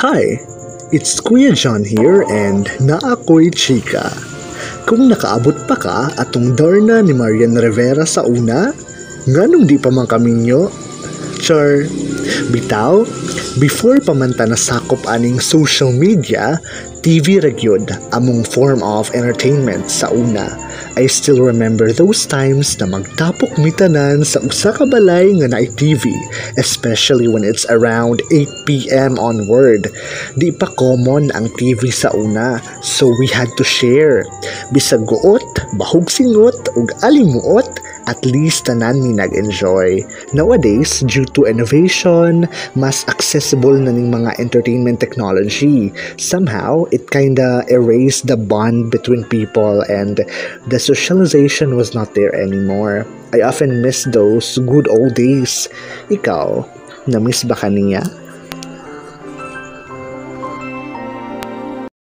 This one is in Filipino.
Hi, it's Kuya John here and naako'y chika. Kung nakaabot pa ka atong Darna ni Marian Rivera sa una, nganong di pa man kaminyo? Char, bitaw, before pa man ta nasakop aning social media, TV ragyod among form of entertainment sa una. I still remember those times na magtapok mitanan sa usa ka balay nga naay TV, especially when it's around 8 p.m. onward. Di pa common ang TV sa una, so we had to share. Bisag guot, bahog singot, ug alimuot, at least tanan mi nag-enjoy. Nowadays, due to innovation, mas accessible na ning mga entertainment technology. Somehow, it kinda erased the bond between people and the socialization was not there anymore. I often miss those good old days. Ikaw, na-miss ba kaniya?